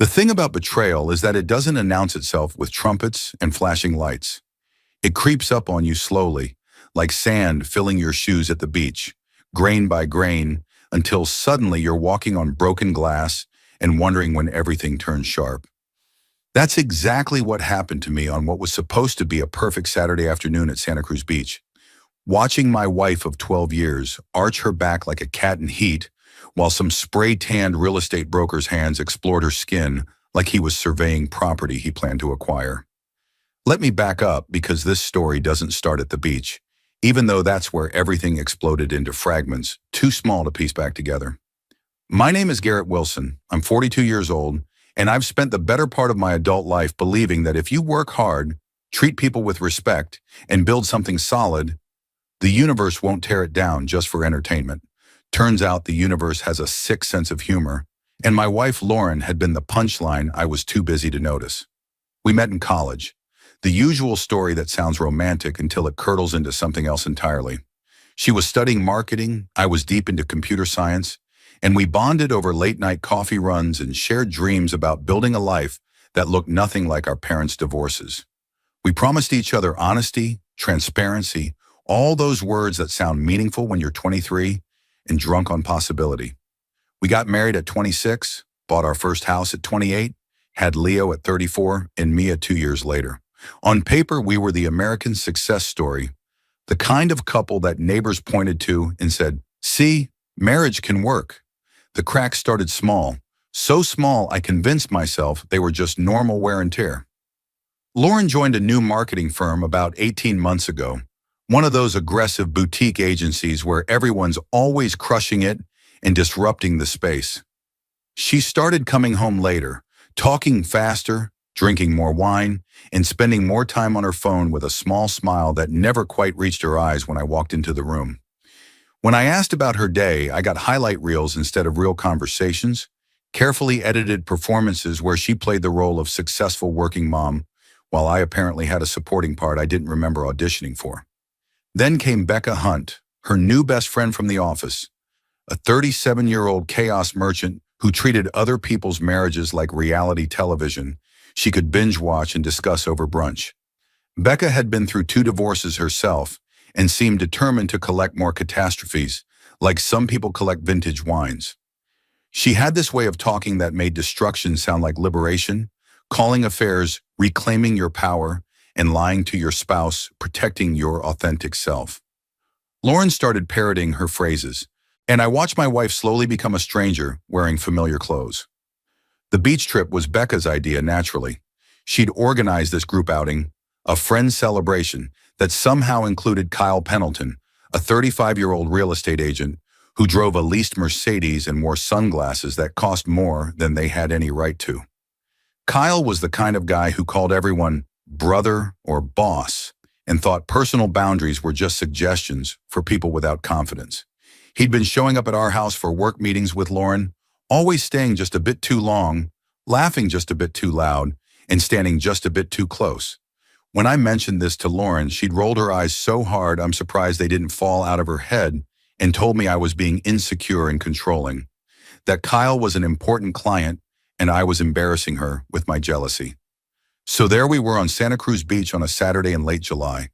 The thing about betrayal is that it doesn't announce itself with trumpets and flashing lights. It creeps up on you slowly, like sand filling your shoes at the beach, grain by grain, until suddenly you're walking on broken glass and wondering when everything turns sharp. That's exactly what happened to me on what was supposed to be a perfect Saturday afternoon at Santa Cruz Beach. Watching my wife of 12 years arch her back like a cat in heat, while some spray-tanned real estate broker's hands explored her skin like he was surveying property he planned to acquire. Let me back up because this story doesn't start at the beach, even though that's where everything exploded into fragments, too small to piece back together. My name is Garrett Wilson. I'm 42 years old, and I've spent the better part of my adult life believing that if you work hard, treat people with respect, and build something solid, the universe won't tear it down just for entertainment. Turns out the universe has a sick sense of humor, and my wife Lauren had been the punchline I was too busy to notice. We met in college. The usual story that sounds romantic until it curdles into something else entirely. She was studying marketing, I was deep into computer science, and we bonded over late-night coffee runs and shared dreams about building a life that looked nothing like our parents' divorces. We promised each other honesty, transparency, all those words that sound meaningful when you're 23 and drunk on possibility. We got married at 26, bought our first house at 28, had Leo at 34, and Mia 2 years later. On paper, we were the American success story, the kind of couple that neighbors pointed to and said, "See, marriage can work." The cracks started small, so small I convinced myself they were just normal wear and tear. Lauren joined a new marketing firm about 18 months ago, one of those aggressive boutique agencies where everyone's always crushing it and disrupting the space. She started coming home later, talking faster, drinking more wine, and spending more time on her phone with a small smile that never quite reached her eyes when I walked into the room. When I asked about her day, I got highlight reels instead of real conversations, carefully edited performances where she played the role of successful working mom, while I apparently had a supporting part I didn't remember auditioning for. Then came Becca Hunt, her new best friend from the office, a 37-year-old chaos merchant who treated other people's marriages like reality television she could binge watch and discuss over brunch. Becca had been through 2 divorces herself and seemed determined to collect more catastrophes, like some people collect vintage wines. She had this way of talking that made destruction sound like liberation, calling affairs reclaiming your power, and lying to your spouse, protecting your authentic self. Lauren started parroting her phrases, and I watched my wife slowly become a stranger wearing familiar clothes. The beach trip was Becca's idea naturally. She'd organized this group outing, a friend's celebration that somehow included Kyle Pendleton, a 35-year-old real estate agent who drove a leased Mercedes and wore sunglasses that cost more than they had any right to. Kyle was the kind of guy who called everyone brother or boss and thought personal boundaries were just suggestions for people without confidence. He'd been showing up at our house for work meetings with Lauren, always staying just a bit too long, laughing just a bit too loud, and standing just a bit too close. When I mentioned this to Lauren, she'd rolled her eyes so hard I'm surprised they didn't fall out of her head and told me I was being insecure and controlling, that Kyle was an important client and I was embarrassing her with my jealousy. So there we were on Santa Cruz Beach on a Saturday in late July,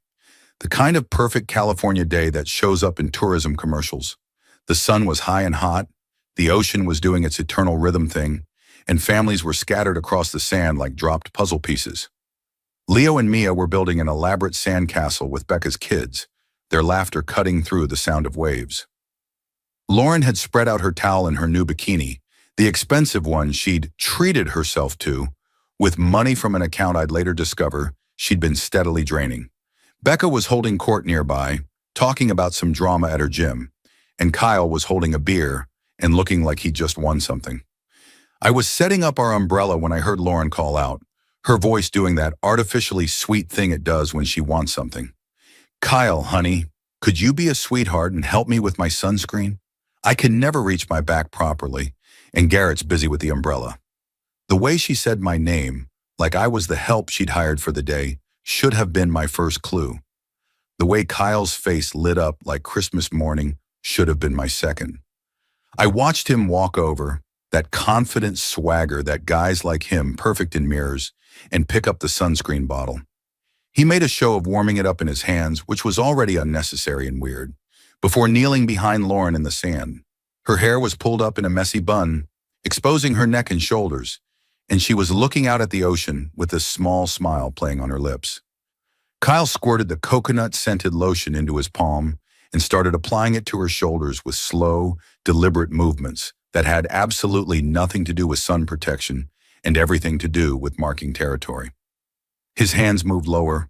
the kind of perfect California day that shows up in tourism commercials. The sun was high and hot, the ocean was doing its eternal rhythm thing, and families were scattered across the sand like dropped puzzle pieces. Leo and Mia were building an elaborate sandcastle with Becca's kids, their laughter cutting through the sound of waves. Lauren had spread out her towel in her new bikini, the expensive one she'd treated herself to, with money from an account I'd later discover she'd been steadily draining. Becca was holding court nearby, talking about some drama at her gym, and Kyle was holding a beer and looking like he'd just won something. I was setting up our umbrella when I heard Lauren call out, her voice doing that artificially sweet thing it does when she wants something. "Kyle, honey, could you be a sweetheart and help me with my sunscreen? I can never reach my back properly, and Garrett's busy with the umbrella." The way she said my name, like I was the help she'd hired for the day, should have been my first clue. The way Kyle's face lit up like Christmas morning should have been my second. I watched him walk over, That confident swagger that guys like him, perfect in mirrors, and pick up the sunscreen bottle. He made a show of warming it up in his hands, which was already unnecessary and weird, before kneeling behind Lauren in the sand. Her hair was pulled up in a messy bun, exposing her neck and shoulders, and she was looking out at the ocean with a small smile playing on her lips. Kyle squirted the coconut-scented lotion into his palm and started applying it to her shoulders with slow, deliberate movements that had absolutely nothing to do with sun protection and everything to do with marking territory. His hands moved lower,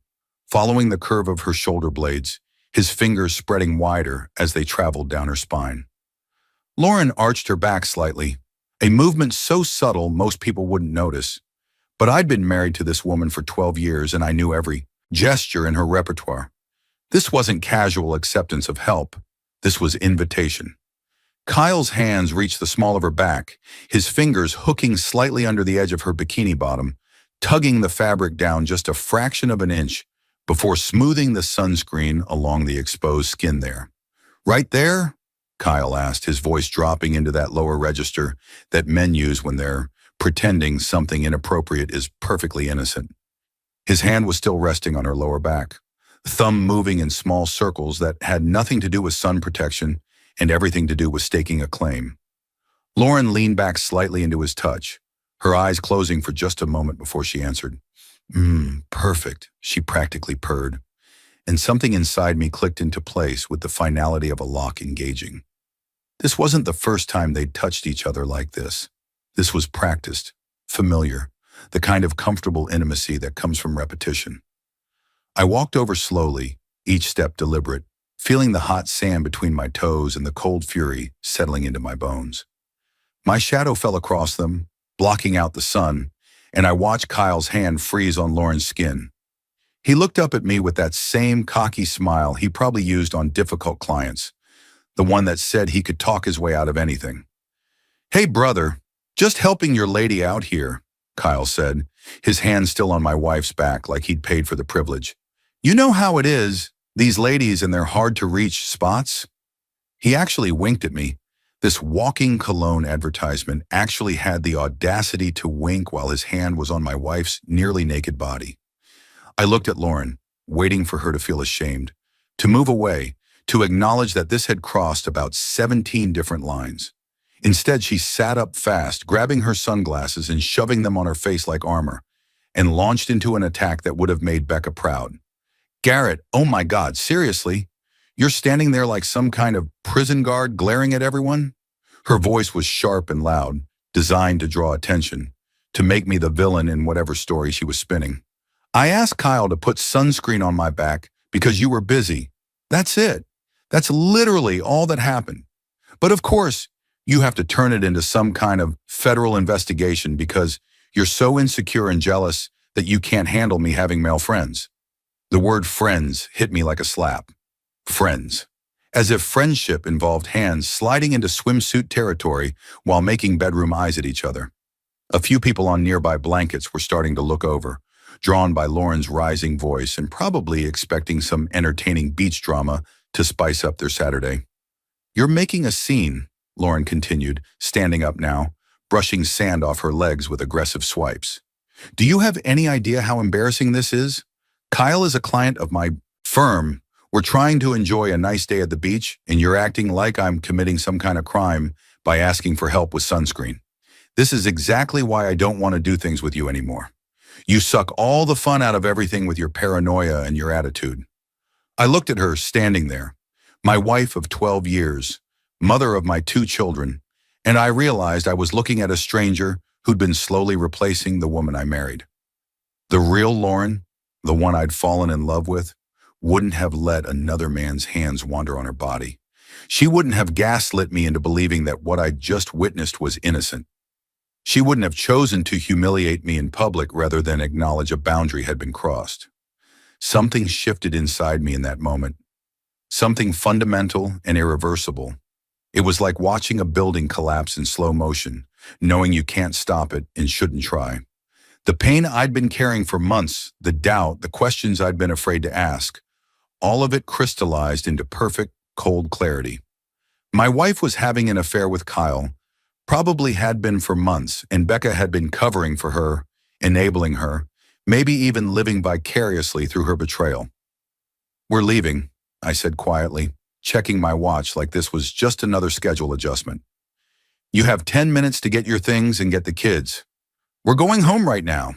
following the curve of her shoulder blades, his fingers spreading wider as they traveled down her spine. Lauren arched her back slightly, a movement so subtle most people wouldn't notice. But I'd been married to this woman for 12 years and I knew every gesture in her repertoire. This wasn't casual acceptance of help. This was invitation. Kyle's hands reached the small of her back, his fingers hooking slightly under the edge of her bikini bottom, tugging the fabric down just a fraction of an inch before smoothing the sunscreen along the exposed skin there. "Right there?" Kyle asked, his voice dropping into that lower register that men use when they're pretending something inappropriate is perfectly innocent. His hand was still resting on her lower back, thumb moving in small circles that had nothing to do with sun protection and everything to do with staking a claim. Lauren leaned back slightly into his touch, her eyes closing for just a moment before she answered. Perfect," she practically purred, and something inside me clicked into place with the finality of a lock engaging. This wasn't the first time they'd touched each other like this. This was practiced, familiar, the kind of comfortable intimacy that comes from repetition. I walked over slowly, each step deliberate, feeling the hot sand between my toes and the cold fury settling into my bones. My shadow fell across them, blocking out the sun, and I watched Kyle's hand freeze on Lauren's skin. He looked up at me with that same cocky smile he probably used on difficult clients, the one that said he could talk his way out of anything. "Hey, brother, just helping your lady out here," Kyle said, his hand still on my wife's back like he'd paid for the privilege. "You know how it is, these ladies and their hard-to-reach spots?" He actually winked at me. This walking cologne advertisement actually had the audacity to wink while his hand was on my wife's nearly naked body. I looked at Lauren, waiting for her to feel ashamed, to move away, to acknowledge that this had crossed about 17 different lines. Instead, she sat up fast, grabbing her sunglasses and shoving them on her face like armor, and launched into an attack that would have made Becca proud. "Garrett, oh my God, seriously? You're standing there like some kind of prison guard glaring at everyone?" Her voice was sharp and loud, designed to draw attention, to make me the villain in whatever story she was spinning. "I asked Kyle to put sunscreen on my back because you were busy. That's it. That's literally all that happened. But of course, you have to turn it into some kind of federal investigation because you're so insecure and jealous that you can't handle me having male friends." The word friends hit me like a slap. Friends. As if friendship involved hands sliding into swimsuit territory while making bedroom eyes at each other. A few people on nearby blankets were starting to look over, drawn by Lauren's rising voice and probably expecting some entertaining beach drama to spice up their Saturday. "You're making a scene," Lauren continued, standing up now, brushing sand off her legs with aggressive swipes. "Do you have any idea how embarrassing this is? Kyle is a client of my firm. We're trying to enjoy a nice day at the beach, and you're acting like I'm committing some kind of crime by asking for help with sunscreen. This is exactly why I don't want to do things with you anymore. You suck all the fun out of everything with your paranoia and your attitude." I looked at her standing there, my wife of 12 years, mother of my 2 children, and I realized I was looking at a stranger who'd been slowly replacing the woman I married. The real Lauren, the one I'd fallen in love with, wouldn't have let another man's hands wander on her body. She wouldn't have gaslit me into believing that what I'd just witnessed was innocent. She wouldn't have chosen to humiliate me in public rather than acknowledge a boundary had been crossed. Something shifted inside me in that moment. Something fundamental and irreversible. It was like watching a building collapse in slow motion, knowing you can't stop it and shouldn't try. The pain I'd been carrying for months, the doubt, the questions I'd been afraid to ask, all of it crystallized into perfect, cold clarity. My wife was having an affair with Kyle, Probably had been for months, and Becca had been covering for her, enabling her, maybe even living vicariously through her betrayal. "We're leaving," I said quietly, checking my watch like this was just another schedule adjustment. "You have 10 minutes to get your things and get the kids. We're going home right now."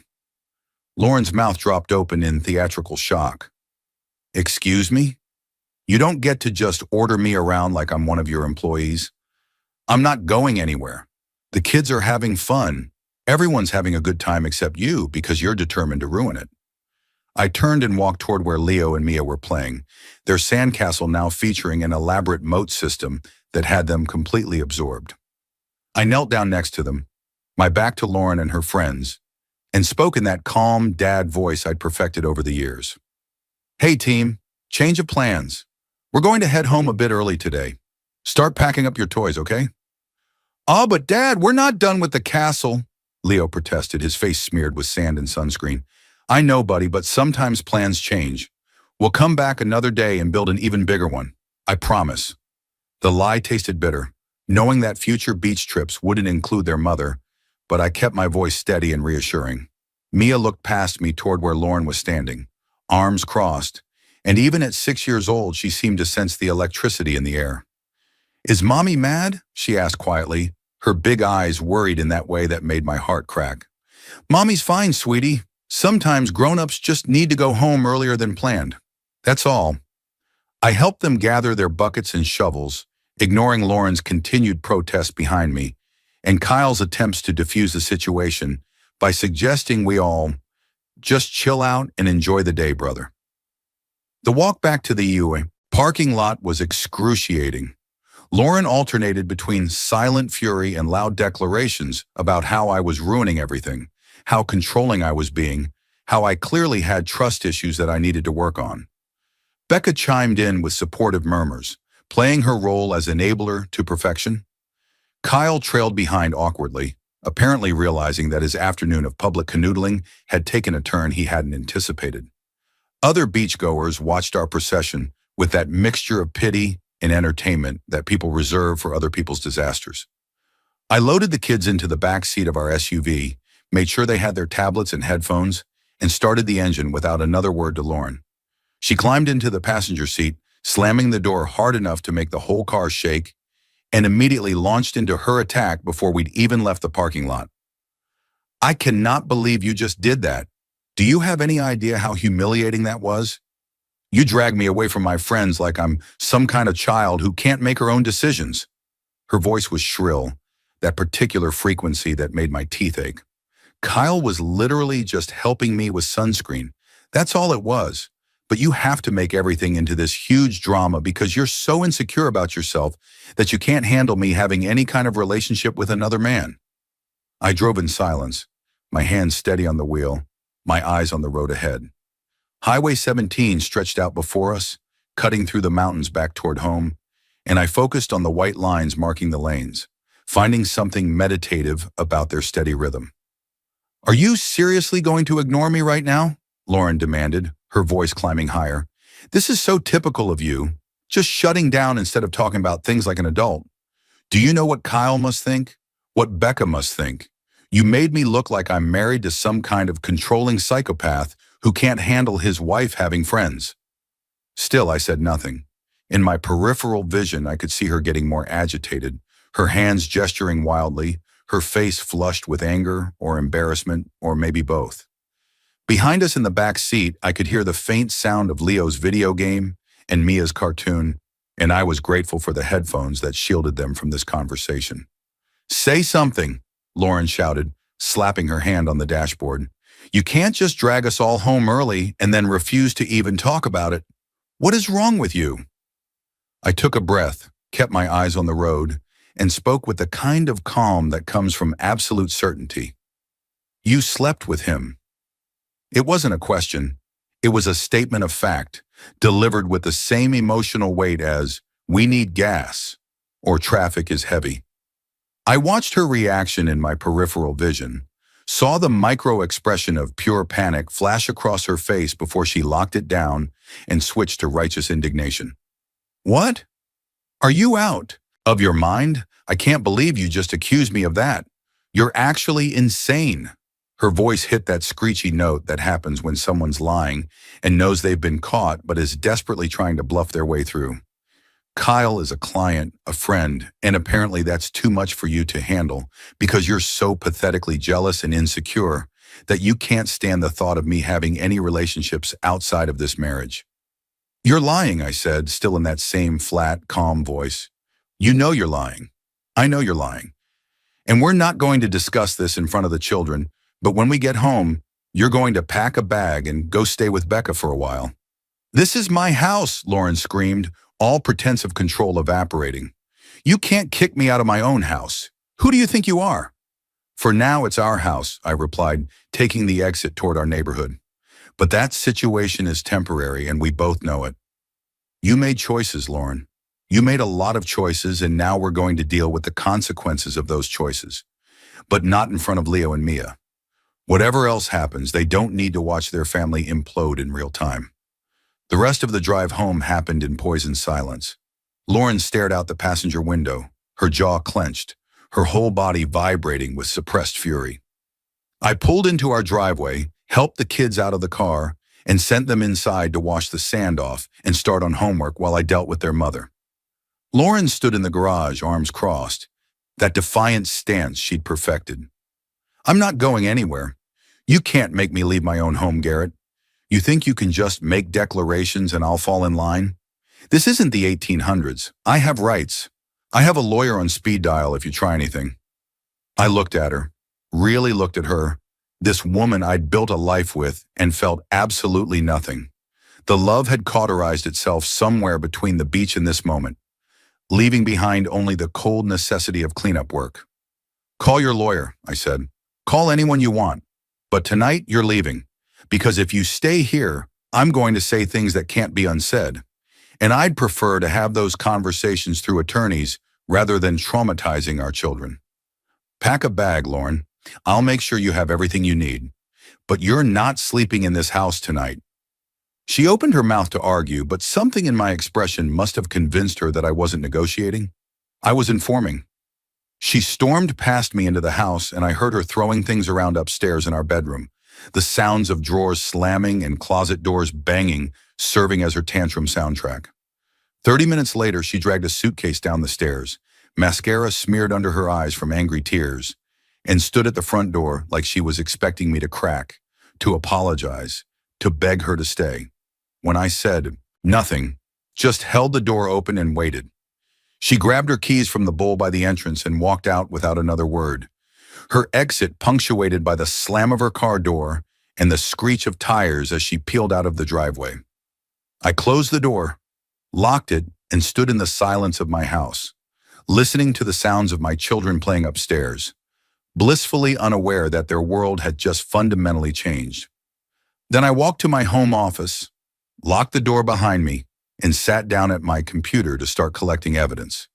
Lauren's mouth dropped open in theatrical shock. "Excuse me? You don't get to just order me around like I'm one of your employees. I'm not going anywhere. The kids are having fun. Everyone's having a good time except you because you're determined to ruin it." I turned and walked toward where Leo and Mia were playing, their sandcastle now featuring an elaborate moat system that had them completely absorbed. I knelt down next to them, my back to Lauren and her friends, and spoke in that calm dad voice I'd perfected over the years. "Hey team, change of plans. We're going to head home a bit early today. Start packing up your toys, okay?" "Oh, but Dad, we're not done with the castle," Leo protested, his face smeared with sand and sunscreen. "I know, buddy, but sometimes plans change. We'll come back another day and build an even bigger one. I promise." The lie tasted bitter, knowing that future beach trips wouldn't include their mother, but I kept my voice steady and reassuring. Mia looked past me toward where Lauren was standing, arms crossed, and even at 6 years old, she seemed to sense the electricity in the air. "Is Mommy mad?" she asked quietly, her big eyes worried in that way that made my heart crack. "Mommy's fine, sweetie. Sometimes grown-ups just need to go home earlier than planned. That's all." I helped them gather their buckets and shovels, ignoring Lauren's continued protest behind me, and Kyle's attempts to defuse the situation by suggesting we all just chill out and enjoy the day, brother. The walk back to the UA parking lot was excruciating. Lauren alternated between silent fury and loud declarations about how I was ruining everything, how controlling I was being, how I clearly had trust issues that I needed to work on. Becca chimed in with supportive murmurs, playing her role as enabler to perfection. Kyle trailed behind awkwardly, apparently realizing that his afternoon of public canoodling had taken a turn he hadn't anticipated. Other beachgoers watched our procession with that mixture of pity and entertainment that people reserve for other people's disasters. I loaded the kids into the back seat of our SUV, made sure they had their tablets and headphones, and started the engine without another word to Lauren. She climbed into the passenger seat, slamming the door hard enough to make the whole car shake, and immediately launched into her attack before we'd even left the parking lot. "I cannot believe you just did that. Do you have any idea how humiliating that was? You drag me away from my friends like I'm some kind of child who can't make her own decisions." Her voice was shrill, that particular frequency that made my teeth ache. Kyle was literally just helping me with sunscreen. That's all it was. But you have to make everything into this huge drama because you're so insecure about yourself that you can't handle me having any kind of relationship with another man. I drove in silence, my hands steady on the wheel, my eyes on the road ahead. Highway 17 stretched out before us, cutting through the mountains back toward home, and I focused on the white lines marking the lanes, finding something meditative about their steady rhythm. "Are you seriously going to ignore me right now?" Lauren demanded, her voice climbing higher. "This is so typical of you, just shutting down instead of talking about things like an adult. Do you know what Kyle must think? What Becca must think? You made me look like I'm married to some kind of controlling psychopath who can't handle his wife having friends." Still, I said nothing. In my peripheral vision, I could see her getting more agitated, her hands gesturing wildly, her face flushed with anger or embarrassment, or maybe both. Behind us in the back seat, I could hear the faint sound of Leo's video game and Mia's cartoon, and I was grateful for the headphones that shielded them from this conversation. "Say something," Lauren shouted, slapping her hand on the dashboard. "You can't just drag us all home early and then refuse to even talk about it. What is wrong with you?" I took a breath, kept my eyes on the road, and spoke with the kind of calm that comes from absolute certainty. "You slept with him." It wasn't a question. It was a statement of fact, delivered with the same emotional weight as, "We need gas," or "Traffic is heavy." I watched her reaction in my peripheral vision, saw the micro-expression of pure panic flash across her face before she locked it down and switched to righteous indignation. "What? Are you out? Of your mind? I can't believe you just accused me of that. You're actually insane. Her voice hit that screechy note that happens when someone's lying and knows they've been caught but is desperately trying to bluff their way through. Kyle is a client, a friend, and apparently that's too much for you to handle because you're so pathetically jealous and insecure that you can't stand the thought of me having any relationships outside of this marriage. You're lying, I said, still in that same flat, calm voice. You know you're lying. I know you're lying. And we're not going to discuss this in front of the children, but when we get home, you're going to pack a bag and go stay with Becca for a while. This is my house, Lauren screamed, all pretense of control evaporating. You can't kick me out of my own house. Who do you think you are? For now, it's our house, I replied, taking the exit toward our neighborhood. But that situation is temporary, and we both know it. You made choices, Lauren. You made a lot of choices, and now we're going to deal with the consequences of those choices. But not in front of Leo and Mia. Whatever else happens, they don't need to watch their family implode in real time. The rest of the drive home happened in poisoned silence. Lauren stared out the passenger window, her jaw clenched, her whole body vibrating with suppressed fury. I pulled into our driveway, helped the kids out of the car, and sent them inside to wash the sand off and start on homework while I dealt with their mother. Lauren stood in the garage, arms crossed, that defiant stance she'd perfected. I'm not going anywhere. You can't make me leave my own home, Garrett. You think you can just make declarations and I'll fall in line? This isn't the 1800s. I have rights. I have a lawyer on speed dial if you try anything. I looked at her, really looked at her, this woman I'd built a life with, and felt absolutely nothing. The love had cauterized itself somewhere between the beach and this moment, leaving behind only the cold necessity of cleanup work. Call your lawyer, I said. Call anyone you want. But tonight you're leaving, because if you stay here, I'm going to say things that can't be unsaid. And I'd prefer to have those conversations through attorneys rather than traumatizing our children. Pack a bag, Lauren. I'll make sure you have everything you need. But you're not sleeping in this house tonight. She opened her mouth to argue, but something in my expression must have convinced her that I wasn't negotiating. I was informing. She stormed past me into the house, and I heard her throwing things around upstairs in our bedroom, the sounds of drawers slamming and closet doors banging serving as her tantrum soundtrack. 30 minutes later, she dragged a suitcase down the stairs, mascara smeared under her eyes from angry tears, and stood at the front door like she was expecting me to crack, to apologize, to beg her to stay. When I said nothing, just held the door open and waited. She grabbed her keys from the bowl by the entrance and walked out without another word. Her exit punctuated by the slam of her car door and the screech of tires as she peeled out of the driveway. I closed the door, locked it, and stood in the silence of my house, listening to the sounds of my children playing upstairs, blissfully unaware that their world had just fundamentally changed. Then I walked to my home office, locked the door behind me, and sat down at my computer to start collecting evidence.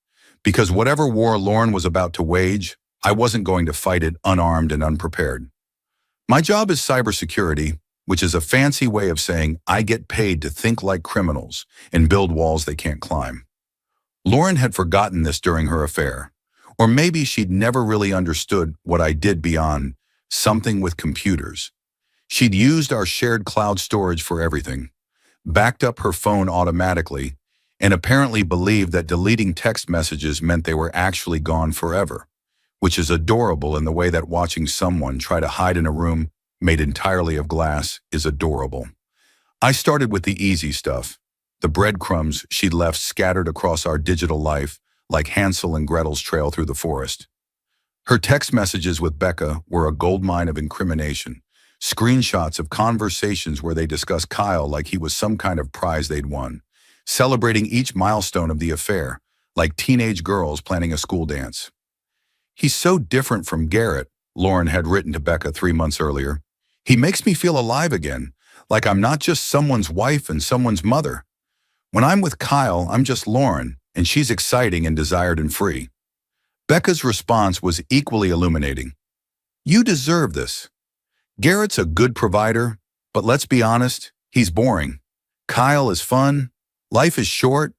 Because whatever war Lauren was about to wage, I wasn't going to fight it unarmed and unprepared. My job is cybersecurity, which is a fancy way of saying I get paid to think like criminals and build walls they can't climb. Lauren had forgotten this during her affair, or maybe she'd never really understood what I did beyond something with computers. She'd used our shared cloud storage for everything, backed up her phone automatically, and apparently believed that deleting text messages meant they were actually gone forever, which is adorable in the way that watching someone try to hide in a room made entirely of glass is adorable. I started with the easy stuff, the breadcrumbs she'd left scattered across our digital life like Hansel and Gretel's trail through the forest. Her text messages with Becca were a goldmine of incrimination, screenshots of conversations where they discussed Kyle like he was some kind of prize they'd won, celebrating each milestone of the affair, like teenage girls planning a school dance. He's so different from Garrett, Lauren had written to Becca 3 months earlier. He makes me feel alive again, like I'm not just someone's wife and someone's mother. When I'm with Kyle, I'm just Lauren, and she's exciting and desired and free. Becca's response was equally illuminating. You deserve this. Garrett's a good provider, but let's be honest, he's boring. Kyle is fun. Life is short.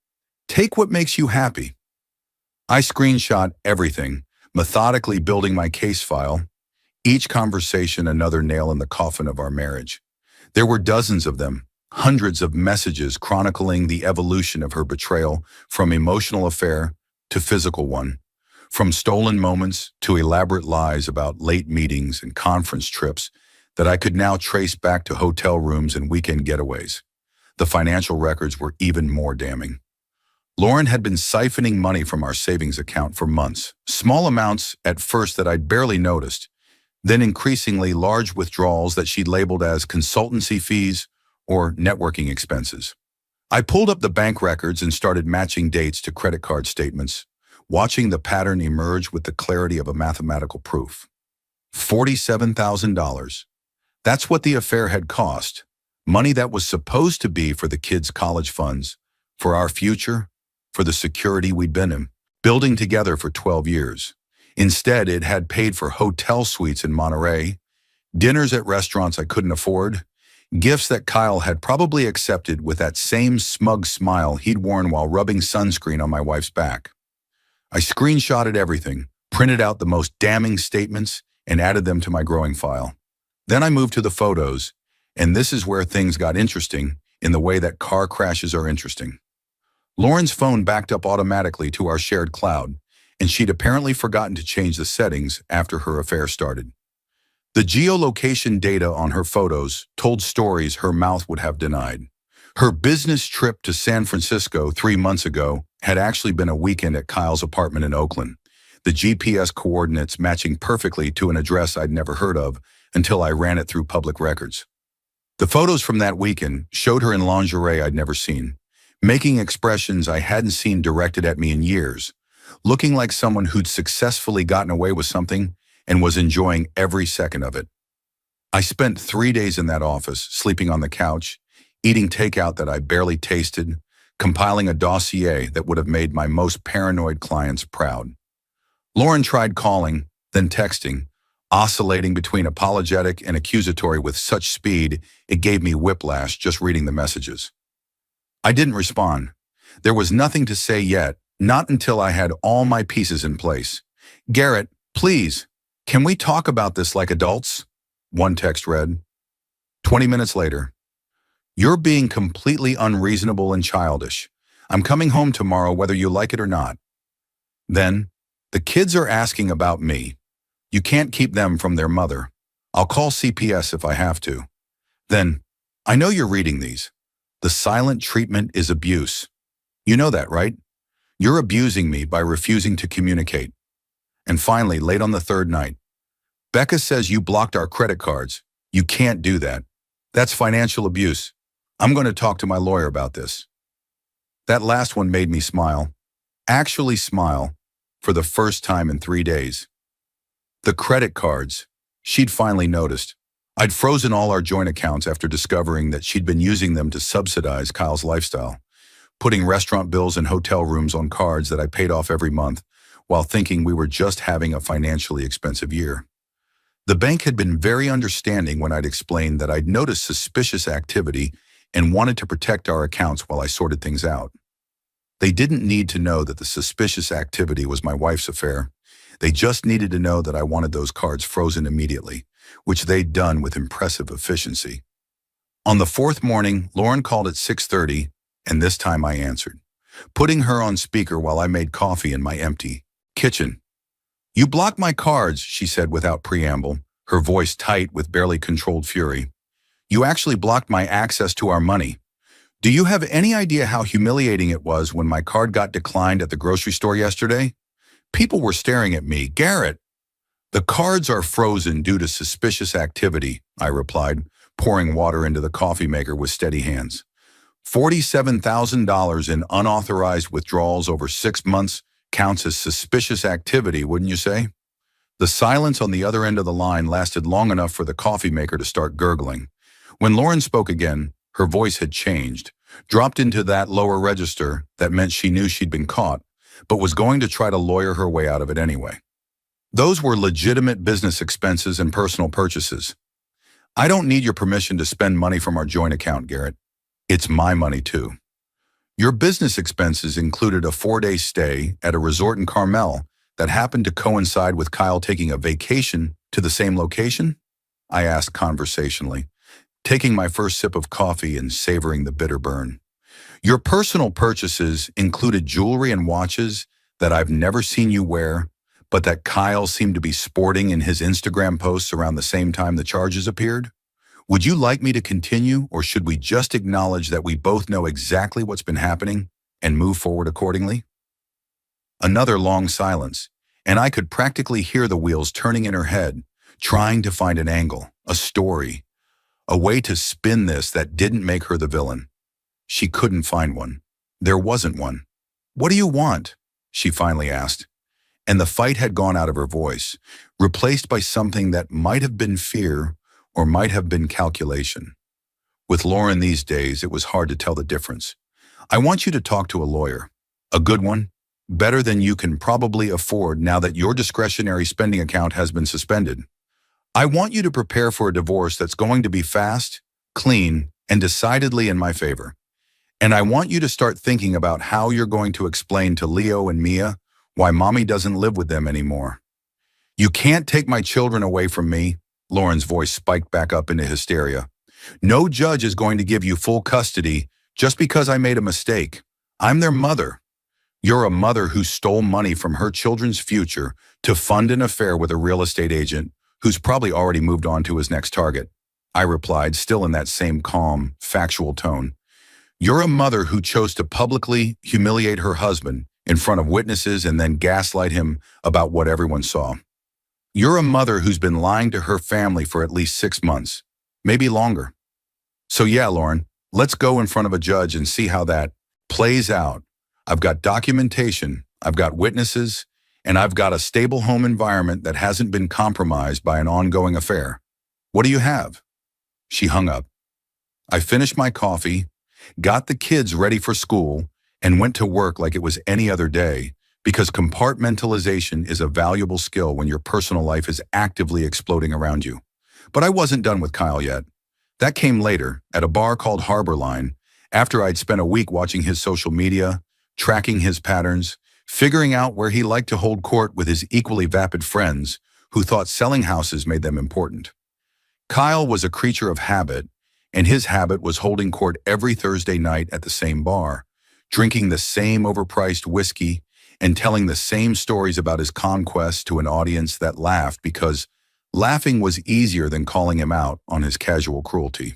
Take what makes you happy. I screenshot everything, methodically building my case file, each conversation another nail in the coffin of our marriage. There were dozens of them, hundreds of messages chronicling the evolution of her betrayal from emotional affair to physical one, from stolen moments to elaborate lies about late meetings and conference trips that I could now trace back to hotel rooms and weekend getaways. The financial records were even more damning. Lauren had been siphoning money from our savings account for months, small amounts at first that I'd barely noticed, then increasingly large withdrawals that she'd labeled as consultancy fees or networking expenses. I pulled up the bank records and started matching dates to credit card statements, watching the pattern emerge with the clarity of a mathematical proof. $47,000. That's what the affair had cost. Money that was supposed to be for the kids' college funds, for our future, for the security we'd been in, building together for 12 years. Instead, it had paid for hotel suites in Monterey, dinners at restaurants I couldn't afford, gifts that Kyle had probably accepted with that same smug smile he'd worn while rubbing sunscreen on my wife's back. I screenshotted everything, printed out the most damning statements, and added them to my growing file. Then I moved to the photos, and this is where things got interesting in the way that car crashes are interesting. Lauren's phone backed up automatically to our shared cloud, and she'd apparently forgotten to change the settings after her affair started. The geolocation data on her photos told stories her mouth would have denied. Her business trip to San Francisco 3 months ago had actually been a weekend at Kyle's apartment in Oakland, the GPS coordinates matching perfectly to an address I'd never heard of until I ran it through public records. The photos from that weekend showed her in lingerie I'd never seen, making expressions I hadn't seen directed at me in years, looking like someone who'd successfully gotten away with something and was enjoying every second of it. I spent 3 days in that office, sleeping on the couch, eating takeout that I barely tasted, compiling a dossier that would have made my most paranoid clients proud. Lauren tried calling, then texting, oscillating between apologetic and accusatory with such speed it gave me whiplash just reading the messages. I didn't respond. There was nothing to say yet, not until I had all my pieces in place. "Garrett, please, can we talk about this like adults?" One text read. 20 minutes later, "You're being completely unreasonable and childish. I'm coming home tomorrow whether you like it or not." Then, "The kids are asking about me. You can't keep them from their mother. I'll call CPS if I have to." Then, "I know you're reading these. The silent treatment is abuse. You know that, right? You're abusing me by refusing to communicate." And finally, late on the third night, "Becca says you blocked our credit cards. You can't do that. That's financial abuse. I'm going to talk to my lawyer about this." That last one made me smile. Actually smile for the first time in 3 days. The credit cards, she'd finally noticed. I'd frozen all our joint accounts after discovering that she'd been using them to subsidize Kyle's lifestyle, putting restaurant bills and hotel rooms on cards that I paid off every month while thinking we were just having a financially expensive year. The bank had been very understanding when I'd explained that I'd noticed suspicious activity and wanted to protect our accounts while I sorted things out. They didn't need to know that the suspicious activity was my wife's affair. They just needed to know that I wanted those cards frozen immediately, which they'd done with impressive efficiency. On the fourth morning, Lauren called at 6:30, and this time I answered, putting her on speaker while I made coffee in my empty kitchen. "You blocked my cards," she said without preamble, her voice tight with barely controlled fury. "You actually blocked my access to our money. Do you have any idea how humiliating it was when my card got declined at the grocery store yesterday? People were staring at me. Garrett." "The cards are frozen due to suspicious activity," I replied, pouring water into the coffee maker with steady hands. $47,000 in unauthorized withdrawals over 6 months counts as suspicious activity, wouldn't you say? The silence on the other end of the line lasted long enough for the coffee maker to start gurgling. When Lauren spoke again, her voice had changed, dropped into that lower register that meant she knew she'd been caught, but was going to try to lawyer her way out of it anyway. "Those were legitimate business expenses and personal purchases. I don't need your permission to spend money from our joint account, Garrett. It's my money too. Your business expenses included a 4-day stay at a resort in Carmel that happened to coincide with Kyle taking a vacation to the same location? I asked conversationally, taking my first sip of coffee and savoring the bitter burn. Your personal purchases included jewelry and watches that I've never seen you wear, but that Kyle seemed to be sporting in his Instagram posts around the same time the charges appeared? Would you like me to continue, or should we just acknowledge that we both know exactly what's been happening and move forward accordingly? Another long silence, and I could practically hear the wheels turning in her head, trying to find an angle, a story, a way to spin this that didn't make her the villain. She couldn't find one. There wasn't one. "What do you want?" she finally asked, and the fight had gone out of her voice, replaced by something that might have been fear or might have been calculation. With Lauren these days, it was hard to tell the difference. "I want you to talk to a lawyer. A good one, better than you can probably afford now that your discretionary spending account has been suspended. I want you to prepare for a divorce that's going to be fast, clean, and decidedly in my favor. And I want you to start thinking about how you're going to explain to Leo and Mia why mommy doesn't live with them anymore. You can't take my children away from me." Lauren's voice spiked back up into hysteria. "No judge is going to give you full custody just because I made a mistake. I'm their mother. You're a mother who stole money from her children's future to fund an affair with a real estate agent who's probably already moved on to his next target." I replied, still in that same calm, factual tone. "You're a mother who chose to publicly humiliate her husband in front of witnesses and then gaslight him about what everyone saw. You're a mother who's been lying to her family for at least 6 months, maybe longer. So yeah, Lauren, let's go in front of a judge and see how that plays out. I've got documentation, I've got witnesses, and I've got a stable home environment that hasn't been compromised by an ongoing affair. What do you have?" She hung up. I finished my coffee, got the kids ready for school, and went to work like it was any other day, because compartmentalization is a valuable skill when your personal life is actively exploding around you. But I wasn't done with Kyle yet. That came later, at a bar called Harbor Line, after I'd spent a week watching his social media, tracking his patterns, figuring out where he liked to hold court with his equally vapid friends who thought selling houses made them important. Kyle was a creature of habit, and his habit was holding court every Thursday night at the same bar, drinking the same overpriced whiskey and telling the same stories about his conquests to an audience that laughed because laughing was easier than calling him out on his casual cruelty.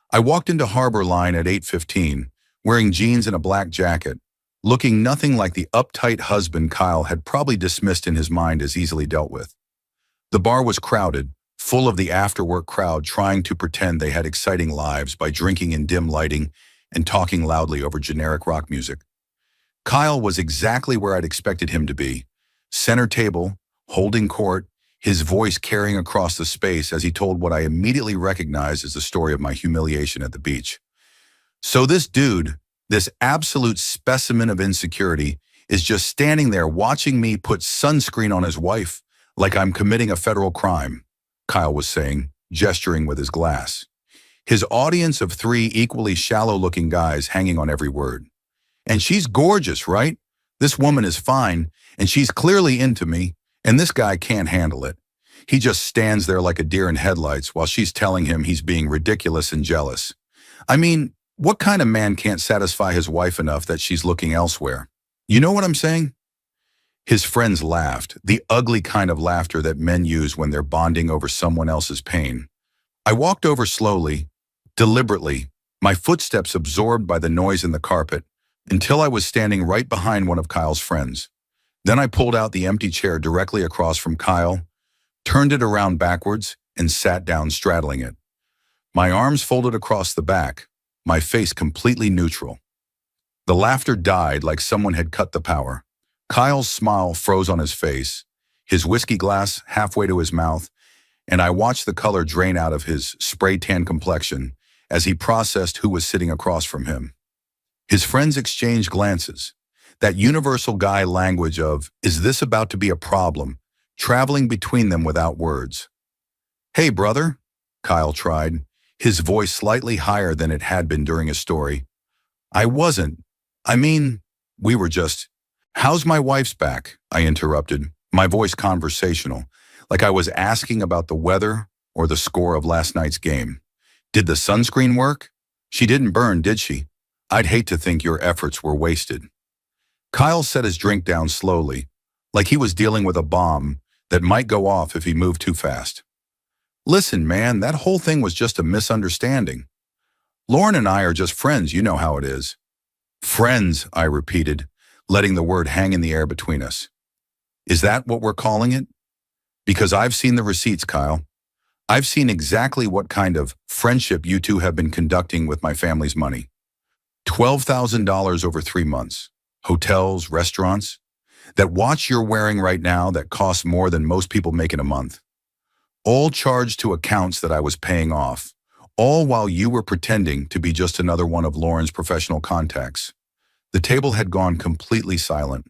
I walked into Harbor Line at 8:15, wearing jeans and a black jacket, looking nothing like the uptight husband Kyle had probably dismissed in his mind as easily dealt with. The bar was crowded, full of the after-work crowd trying to pretend they had exciting lives by drinking in dim lighting and talking loudly over generic rock music. Kyle was exactly where I'd expected him to be, center table, holding court, his voice carrying across the space as he told what I immediately recognized as the story of my humiliation at the beach. So this dude, this absolute specimen of insecurity, is just standing there watching me put sunscreen on his wife like I'm committing a federal crime, Kyle was saying, gesturing with his glass. His audience of 3 equally shallow-looking guys hanging on every word. "And she's gorgeous, right? This woman is fine, and she's clearly into me, and this guy can't handle it. He just stands there like a deer in headlights while she's telling him he's being ridiculous and jealous. I mean, what kind of man can't satisfy his wife enough that she's looking elsewhere? You know what I'm saying?" His friends laughed, the ugly kind of laughter that men use when they're bonding over someone else's pain. I walked over slowly, deliberately, my footsteps absorbed by the noise in the carpet, until I was standing right behind one of Kyle's friends. Then I pulled out the empty chair directly across from Kyle, turned it around backwards, and sat down straddling it. My arms folded across the back, my face completely neutral. The laughter died like someone had cut the power. Kyle's smile froze on his face, his whiskey glass halfway to his mouth, and I watched the color drain out of his spray-tan complexion as he processed who was sitting across from him. His friends exchanged glances, that universal guy language of, "Is this about to be a problem?" traveling between them without words. "Hey, brother," Kyle tried, his voice slightly higher than it had been during his story. "I wasn't. I mean, we were just, how's my wife's back? I interrupted, my voice conversational, like I was asking about the weather or the score of last night's game. Did the sunscreen work? She didn't burn, did she? I'd hate to think your efforts were wasted. Kyle set his drink down slowly, like he was dealing with a bomb that might go off if he moved too fast. Listen, man, that whole thing was just a misunderstanding. Lauren and I are just friends, you know how it is. Friends, I repeated, letting the word hang in the air between us. Is that what we're calling it? Because I've seen the receipts, Kyle. I've seen exactly what kind of friendship you two have been conducting with my family's money. $12,000 over 3 months. Hotels, restaurants. That watch you're wearing right now that costs more than most people make in a month. All charged to accounts that I was paying off. All while you were pretending to be just another one of Lauren's professional contacts. The table had gone completely silent.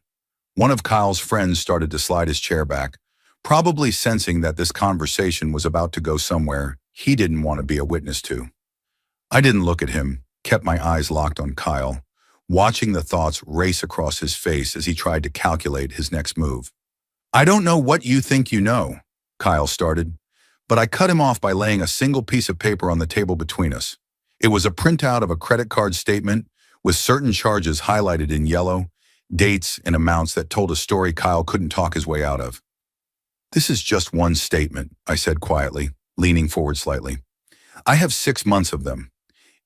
One of Kyle's friends started to slide his chair back, probably sensing that this conversation was about to go somewhere he didn't want to be a witness to. I didn't look at him, kept my eyes locked on Kyle, watching the thoughts race across his face as he tried to calculate his next move. I don't know what you think you know, Kyle started, but I cut him off by laying a single piece of paper on the table between us. It was a printout of a credit card statement with certain charges highlighted in yellow, dates and amounts that told a story Kyle couldn't talk his way out of. This is just one statement, I said quietly, leaning forward slightly. I have 6 months of them.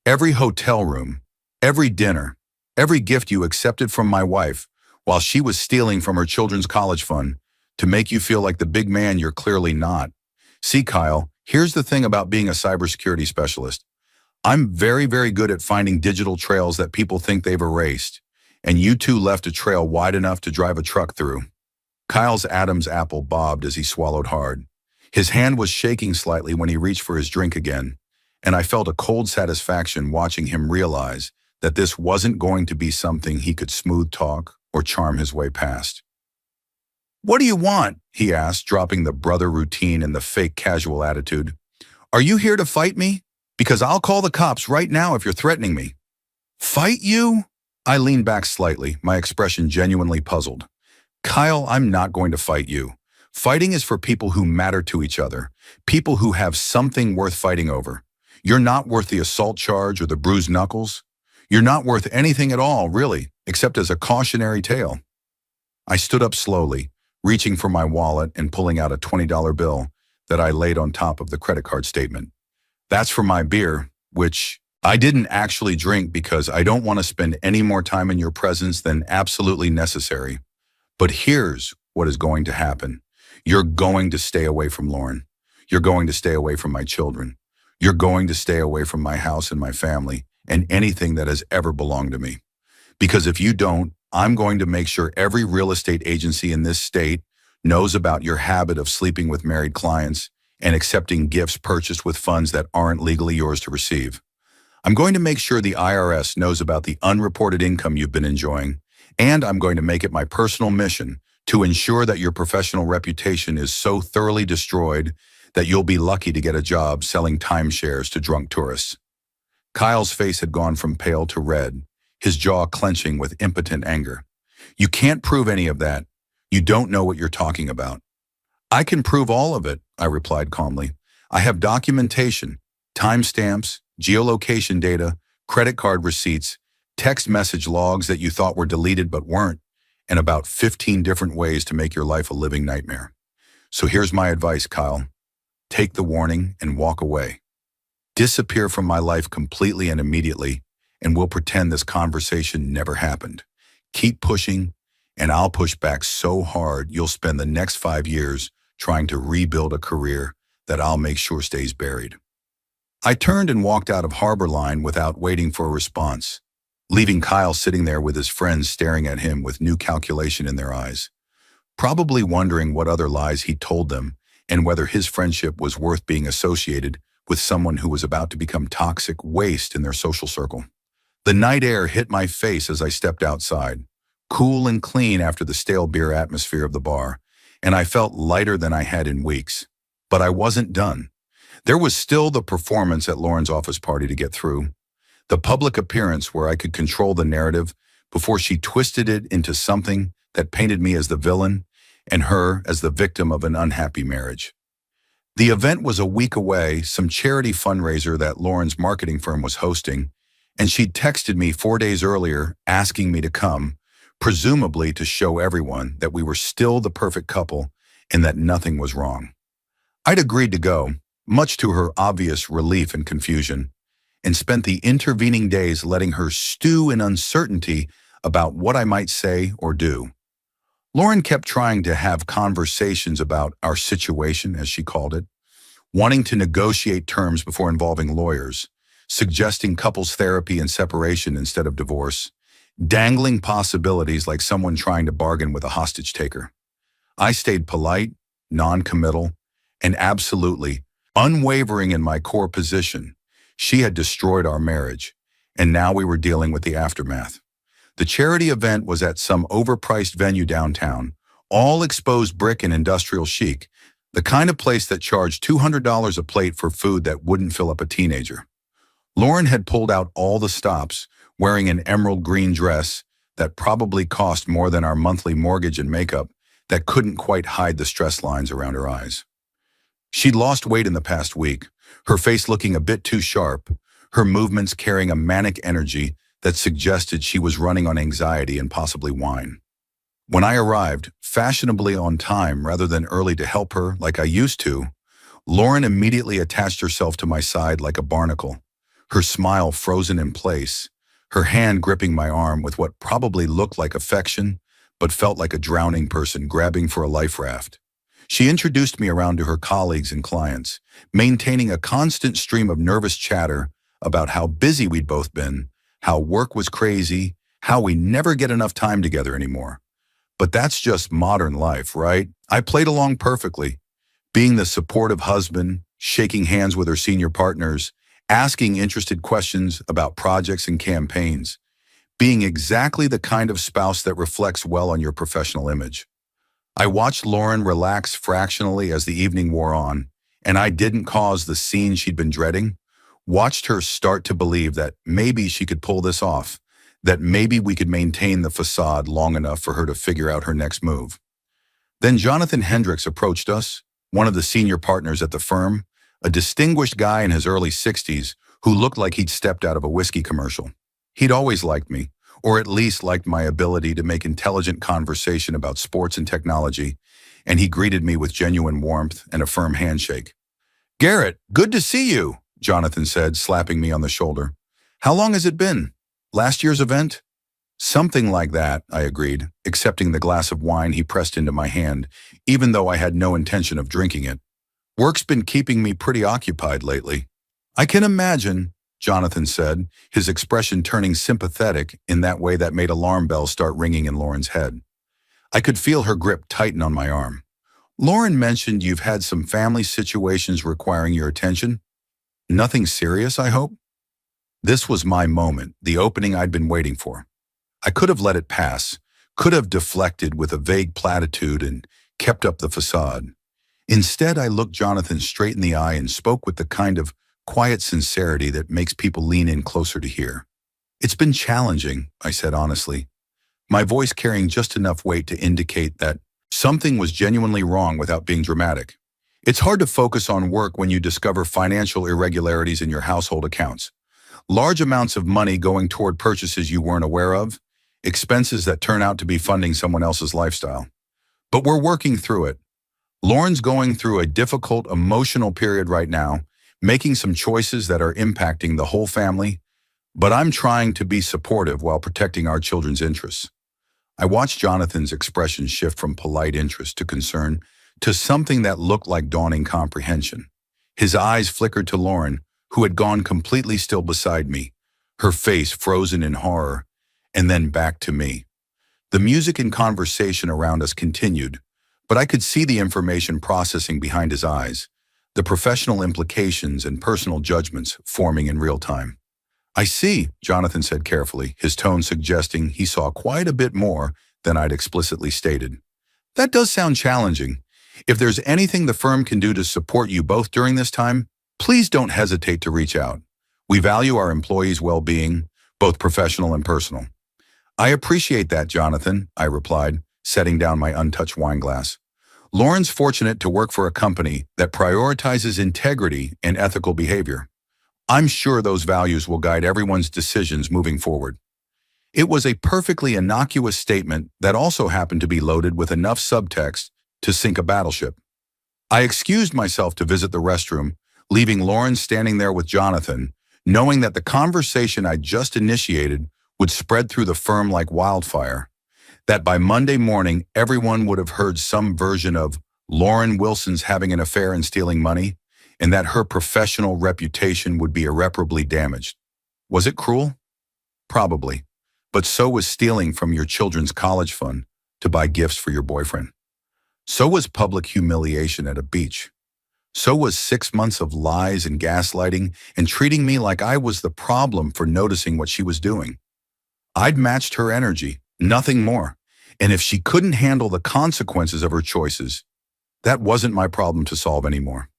Every hotel room, every dinner, every gift you accepted from my wife while she was stealing from her children's college fund to make you feel like the big man you're clearly not. See, Kyle, here's the thing about being a cybersecurity specialist. I'm very, very good at finding digital trails that people think they've erased, and you two left a trail wide enough to drive a truck through. Kyle's Adam's apple bobbed as he swallowed hard. His hand was shaking slightly when he reached for his drink again, and I felt a cold satisfaction watching him realize that this wasn't going to be something he could smooth talk or charm his way past. What do you want? He asked, dropping the brother routine and the fake casual attitude. Are you here to fight me? Because I'll call the cops right now if you're threatening me. Fight you? I leaned back slightly, my expression genuinely puzzled. Kyle, I'm not going to fight you. Fighting is for people who matter to each other, people who have something worth fighting over. You're not worth the assault charge or the bruised knuckles. You're not worth anything at all, really, except as a cautionary tale. I stood up slowly, reaching for my wallet and pulling out a $20 bill that I laid on top of the credit card statement. That's for my beer, which I didn't actually drink because I don't want to spend any more time in your presence than absolutely necessary. But here's what is going to happen. You're going to stay away from Lauren. You're going to stay away from my children. You're going to stay away from my house and my family and anything that has ever belonged to me. Because if you don't, I'm going to make sure every real estate agency in this state knows about your habit of sleeping with married clients and accepting gifts purchased with funds that aren't legally yours to receive. I'm going to make sure the IRS knows about the unreported income you've been enjoying, and I'm going to make it my personal mission to ensure that your professional reputation is so thoroughly destroyed that you'll be lucky to get a job selling timeshares to drunk tourists. Kyle's face had gone from pale to red, his jaw clenching with impotent anger. You can't prove any of that. You don't know what you're talking about. I can prove all of it, I replied calmly. I have documentation, timestamps, geolocation data, credit card receipts, text message logs that you thought were deleted but weren't, and about 15 different ways to make your life a living nightmare. So here's my advice, Kyle. Take the warning and walk away. Disappear from my life completely and immediately, and we'll pretend this conversation never happened. Keep pushing, and I'll push back so hard you'll spend the next 5 years trying to rebuild a career that I'll make sure stays buried. I turned and walked out of Harbor Line without waiting for a response, leaving Kyle sitting there with his friends staring at him with new calculation in their eyes, probably wondering what other lies he told them and whether his friendship was worth being associated with someone who was about to become toxic waste in their social circle. The night air hit my face as I stepped outside, cool and clean after the stale beer atmosphere of the bar, and I felt lighter than I had in weeks. But I wasn't done. There was still the performance at Lauren's office party to get through, the public appearance where I could control the narrative before she twisted it into something that painted me as the villain and her as the victim of an unhappy marriage. The event was a week away, some charity fundraiser that Lauren's marketing firm was hosting, and she'd texted me 4 days earlier asking me to come, presumably to show everyone that we were still the perfect couple and that nothing was wrong. I'd agreed to go, much to her obvious relief and confusion, and spent the intervening days letting her stew in uncertainty about what I might say or do. Lauren kept trying to have conversations about our situation, as she called it, wanting to negotiate terms before involving lawyers, suggesting couples therapy and separation instead of divorce, dangling possibilities like someone trying to bargain with a hostage taker. I stayed polite, non-committal, and absolutely unwavering in my core position. She had destroyed our marriage, and now we were dealing with the aftermath. The charity event was at some overpriced venue downtown, all exposed brick and industrial chic, the kind of place that charged $200 a plate for food that wouldn't fill up a teenager. Lauren had pulled out all the stops, wearing an emerald green dress that probably cost more than our monthly mortgage and makeup that couldn't quite hide the stress lines around her eyes. She'd lost weight in the past week, her face looking a bit too sharp, her movements carrying a manic energy that suggested she was running on anxiety and possibly wine. When I arrived, fashionably on time rather than early to help her like I used to, Lauren immediately attached herself to my side like a barnacle, her smile frozen in place, her hand gripping my arm with what probably looked like affection, but felt like a drowning person grabbing for a life raft. She introduced me around to her colleagues and clients, maintaining a constant stream of nervous chatter about how busy we'd both been, how work was crazy, how we never get enough time together anymore. But that's just modern life, right? I played along perfectly, being the supportive husband, shaking hands with her senior partners, asking interested questions about projects and campaigns, being exactly the kind of spouse that reflects well on your professional image. I watched Lauren relax fractionally as the evening wore on, and I didn't cause the scene she'd been dreading. Watched her start to believe that maybe she could pull this off, that maybe we could maintain the facade long enough for her to figure out her next move. Then Jonathan Hendricks approached us, one of the senior partners at the firm, a distinguished guy in his early 60s who looked like he'd stepped out of a whiskey commercial. He'd always liked me, or at least liked my ability to make intelligent conversation about sports and technology, and he greeted me with genuine warmth and a firm handshake. "Garrett, good to see you," Jonathan said, slapping me on the shoulder. "How long has it been? Last year's event?" "Something like that," I agreed, accepting the glass of wine he pressed into my hand, even though I had no intention of drinking it. "Work's been keeping me pretty occupied lately." "I can imagine," Jonathan said, his expression turning sympathetic in that way that made alarm bells start ringing in Lauren's head. I could feel her grip tighten on my arm. "Lauren mentioned you've had some family situations requiring your attention. Nothing serious, I hope?" This was my moment, the opening I'd been waiting for. I could have let it pass, could have deflected with a vague platitude and kept up the facade. Instead, I looked Jonathan straight in the eye and spoke with the kind of quiet sincerity that makes people lean in closer to hear. "It's been challenging," I said honestly, my voice carrying just enough weight to indicate that something was genuinely wrong without being dramatic. "It's hard to focus on work when you discover financial irregularities in your household accounts. Large amounts of money going toward purchases you weren't aware of, expenses that turn out to be funding someone else's lifestyle. But we're working through it. Lauren's going through a difficult emotional period right now, making some choices that are impacting the whole family, but I'm trying to be supportive while protecting our children's interests." I watched Jonathan's expression shift from polite interest to concern to something that looked like dawning comprehension. His eyes flickered to Lauren, who had gone completely still beside me, her face frozen in horror, and then back to me. The music and conversation around us continued, but I could see the information processing behind his eyes, the professional implications and personal judgments forming in real time. "I see," Jonathan said carefully, his tone suggesting he saw quite a bit more than I'd explicitly stated. "That does sound challenging. If there's anything the firm can do to support you both during this time, please don't hesitate to reach out. We value our employees' well-being, both professional and personal." I appreciate that, Jonathan, I replied, setting down my untouched wine glass. Lauren's fortunate to work for a company that prioritizes integrity and ethical behavior. I'm sure those values will guide everyone's decisions moving forward. It was a perfectly innocuous statement that also happened to be loaded with enough subtext to sink a battleship. I excused myself to visit the restroom, leaving Lauren standing there with Jonathan, knowing that the conversation I just initiated would spread through the firm like wildfire, that by Monday morning everyone would have heard some version of Lauren Wilson's having an affair and stealing money, and that her professional reputation would be irreparably damaged. Was it cruel? Probably. But so was stealing from your children's college fund to buy gifts for your boyfriend. So was public humiliation at a beach. So was 6 months of lies and gaslighting and treating me like I was the problem for noticing what she was doing. I'd matched her energy, nothing more. And if she couldn't handle the consequences of her choices, that wasn't my problem to solve anymore.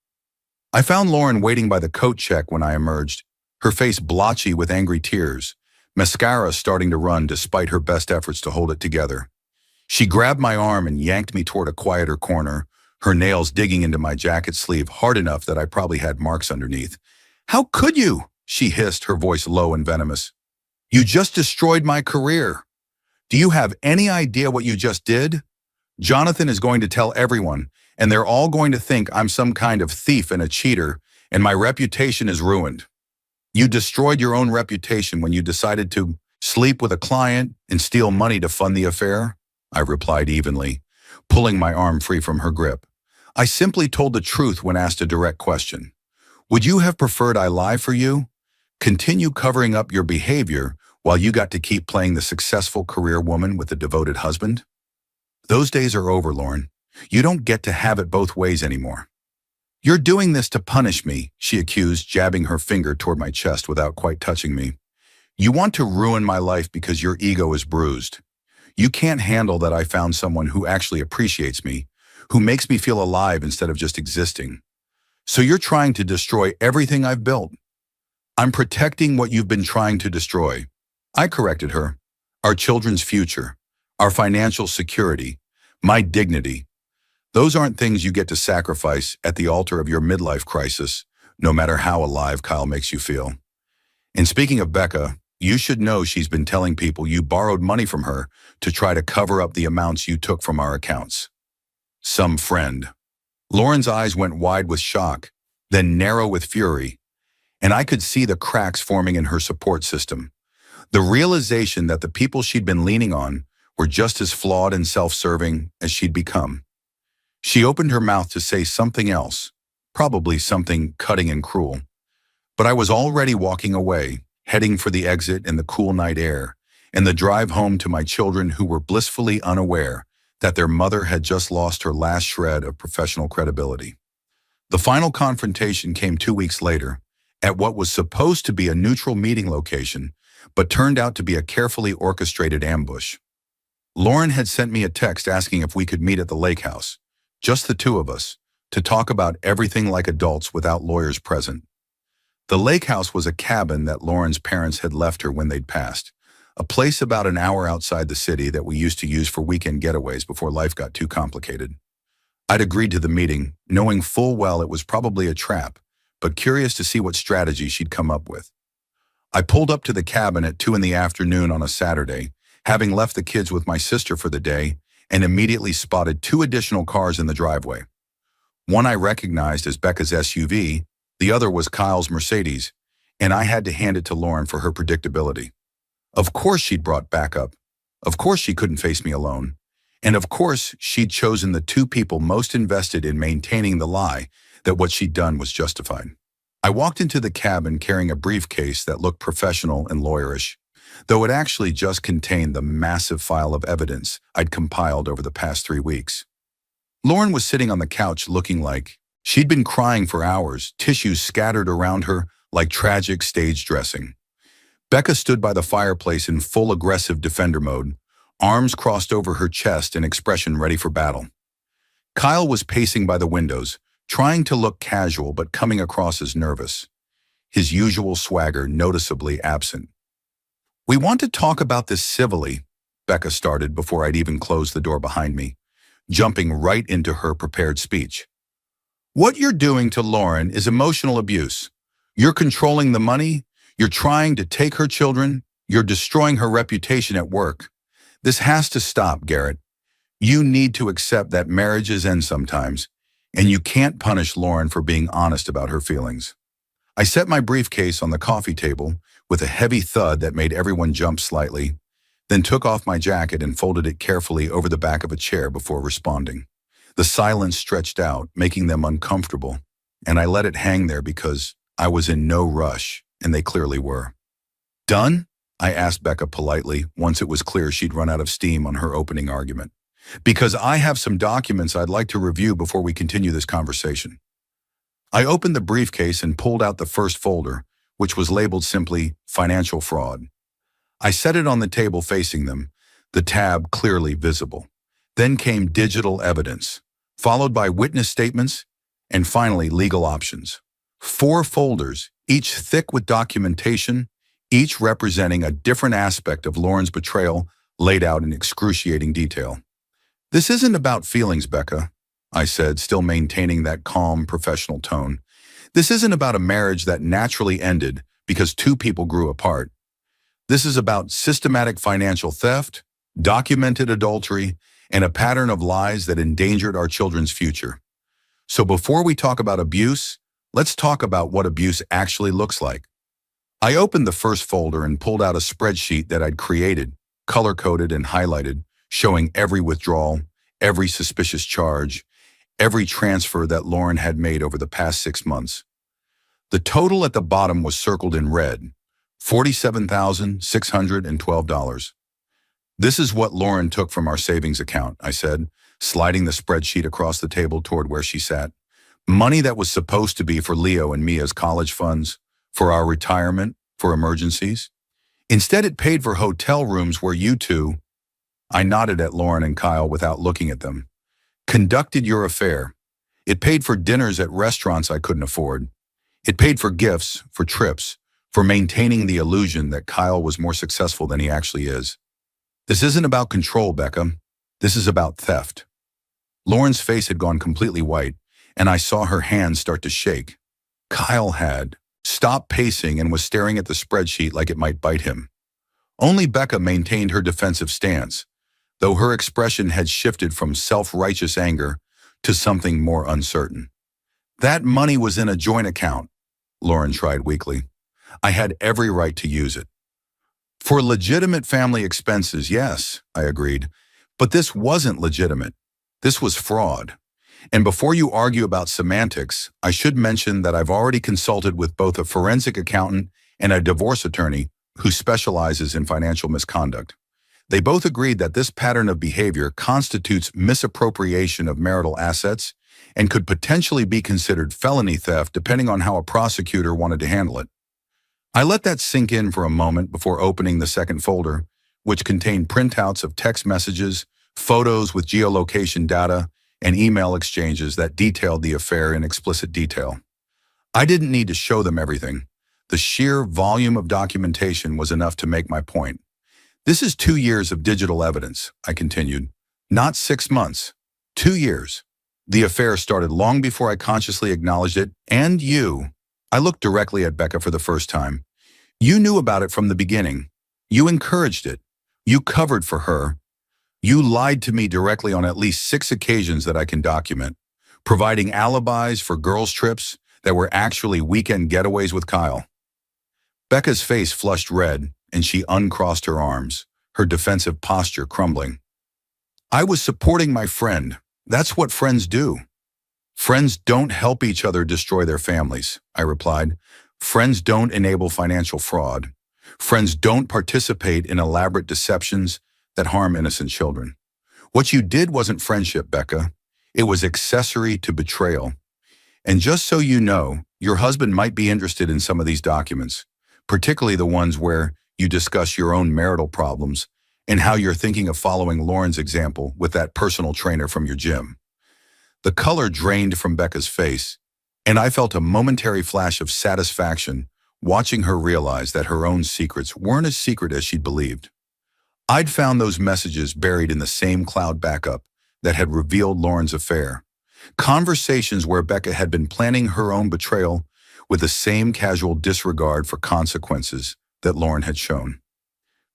I found Lauren waiting by the coat check when I emerged, her face blotchy with angry tears, mascara starting to run despite her best efforts to hold it together. She grabbed my arm and yanked me toward a quieter corner, her nails digging into my jacket sleeve hard enough that I probably had marks underneath. "How could you?" she hissed, her voice low and venomous. "You just destroyed my career. Do you have any idea what you just did? Jonathan is going to tell everyone, and they're all going to think I'm some kind of thief and a cheater, and my reputation is ruined. You destroyed your own reputation when you decided to sleep with a client and steal money to fund the affair," I replied evenly, pulling my arm free from her grip. I simply told the truth when asked a direct question. Would you have preferred I lie for you? Continue covering up your behavior while you got to keep playing the successful career woman with a devoted husband? Those days are over, Lauren. You don't get to have it both ways anymore. "You're doing this to punish me," she accused, jabbing her finger toward my chest without quite touching me. "You want to ruin my life because your ego is bruised. You can't handle that I found someone who actually appreciates me, who makes me feel alive instead of just existing. So you're trying to destroy everything I've built." "I'm protecting what you've been trying to destroy," I corrected her. "Our children's future, our financial security, my dignity. Those aren't things you get to sacrifice at the altar of your midlife crisis, no matter how alive Kyle makes you feel. And speaking of Becca, you should know she's been telling people you borrowed money from her to try to cover up the amounts you took from our accounts." "Some friend." Lauren's eyes went wide with shock, then narrow with fury, and I could see the cracks forming in her support system. The realization that the people she'd been leaning on were just as flawed and self-serving as she'd become. She opened her mouth to say something else, probably something cutting and cruel. But I was already walking away, heading for the exit in the cool night air, and the drive home to my children who were blissfully unaware that their mother had just lost her last shred of professional credibility. The final confrontation came 2 weeks later, at what was supposed to be a neutral meeting location, but turned out to be a carefully orchestrated ambush. Lauren had sent me a text asking if we could meet at the lake house, just the two of us, to talk about everything like adults without lawyers present. The lake house was a cabin that Lauren's parents had left her when they'd passed, a place about an hour outside the city that we used to use for weekend getaways before life got too complicated. I'd agreed to the meeting, knowing full well it was probably a trap, but curious to see what strategy she'd come up with. I pulled up to the cabin at 2 in the afternoon on a Saturday, having left the kids with my sister for the day, and immediately spotted 2 additional cars in the driveway. One I recognized as Becca's SUV, the other was Kyle's Mercedes, and I had to hand it to Lauren for her predictability. Of course she'd brought backup. Of course she couldn't face me alone. And of course she'd chosen the 2 people most invested in maintaining the lie that what she'd done was justified. I walked into the cabin carrying a briefcase that looked professional and lawyerish, though it actually just contained the massive file of evidence I'd compiled over the past 3 weeks. Lauren was sitting on the couch looking like she'd been crying for hours, tissues scattered around her like tragic stage dressing. Becca stood by the fireplace in full aggressive defender mode, arms crossed over her chest and expression ready for battle. Kyle was pacing by the windows, trying to look casual but coming across as nervous, his usual swagger noticeably absent. "We want to talk about this civilly," Becca started before I'd even closed the door behind me, jumping right into her prepared speech. What you're doing to Lauren is emotional abuse. You're controlling the money, you're trying to take her children, you're destroying her reputation at work. This has to stop, Garrett. You need to accept that marriages end sometimes, and you can't punish Lauren for being honest about her feelings. I set my briefcase on the coffee table with a heavy thud that made everyone jump slightly, then took off my jacket and folded it carefully over the back of a chair before responding. The silence stretched out, making them uncomfortable, and I let it hang there because I was in no rush, and they clearly were. Done? I asked Becca politely once it was clear she'd run out of steam on her opening argument. Because I have some documents I'd like to review before we continue this conversation. I opened the briefcase and pulled out the first folder, which was labeled simply Financial Fraud. I set it on the table facing them, the tab clearly visible. Then came Digital Evidence, followed by Witness Statements, and finally Legal Options. 4 folders, each thick with documentation, each representing a different aspect of Lauren's betrayal laid out in excruciating detail. This isn't about feelings, Becca, I said, still maintaining that calm, professional tone. This isn't about a marriage that naturally ended because 2 people grew apart. This is about systematic financial theft, documented adultery, and a pattern of lies that endangered our children's future. So before we talk about abuse, let's talk about what abuse actually looks like. I opened the first folder and pulled out a spreadsheet that I'd created, color-coded and highlighted, showing every withdrawal, every suspicious charge, every transfer that Lauren had made over the past 6 months. The total at the bottom was circled in red, $47,612. This is what Lauren took from our savings account, I said, sliding the spreadsheet across the table toward where she sat. Money that was supposed to be for Leo and Mia's college funds, for our retirement, for emergencies. Instead, it paid for hotel rooms where you two, I nodded at Lauren and Kyle without looking at them, conducted your affair. It paid for dinners at restaurants I couldn't afford. It paid for gifts, for trips, for maintaining the illusion that Kyle was more successful than he actually is. This isn't about control, Becca. This is about theft. Lauren's face had gone completely white, and I saw her hands start to shake. Kyle had stopped pacing and was staring at the spreadsheet like it might bite him. Only Becca maintained her defensive stance, though her expression had shifted from self-righteous anger to something more uncertain. That money was in a joint account, Lauren tried weakly. I had every right to use it. For legitimate family expenses, yes, I agreed, but this wasn't legitimate. This was fraud. And before you argue about semantics, I should mention that I've already consulted with both a forensic accountant and a divorce attorney who specializes in financial misconduct. They both agreed that this pattern of behavior constitutes misappropriation of marital assets and could potentially be considered felony theft depending on how a prosecutor wanted to handle it. I let that sink in for a moment before opening the second folder, which contained printouts of text messages, photos with geolocation data, and email exchanges that detailed the affair in explicit detail. I didn't need to show them everything. The sheer volume of documentation was enough to make my point. This is 2 years of digital evidence, I continued. Not 6 months. 2 years. The affair started long before I consciously acknowledged it, and you. I looked directly at Becca for the first time. You knew about it from the beginning. You encouraged it. You covered for her. You lied to me directly on at least 6 occasions that I can document, providing alibis for girls' trips that were actually weekend getaways with Kyle. Becca's face flushed red, and she uncrossed her arms, her defensive posture crumbling. I was supporting my friend. That's what friends do. Friends don't help each other destroy their families, I replied. Friends don't enable financial fraud. Friends don't participate in elaborate deceptions that harm innocent children. What you did wasn't friendship, Becca. It was accessory to betrayal. And just so you know, your husband might be interested in some of these documents, particularly the ones where you discuss your own marital problems and how you're thinking of following Lauren's example with that personal trainer from your gym. The color drained from Becca's face, and I felt a momentary flash of satisfaction watching her realize that her own secrets weren't as secret as she'd believed. I'd found those messages buried in the same cloud backup that had revealed Lauren's affair. Conversations where Becca had been planning her own betrayal with the same casual disregard for consequences that Lauren had shown.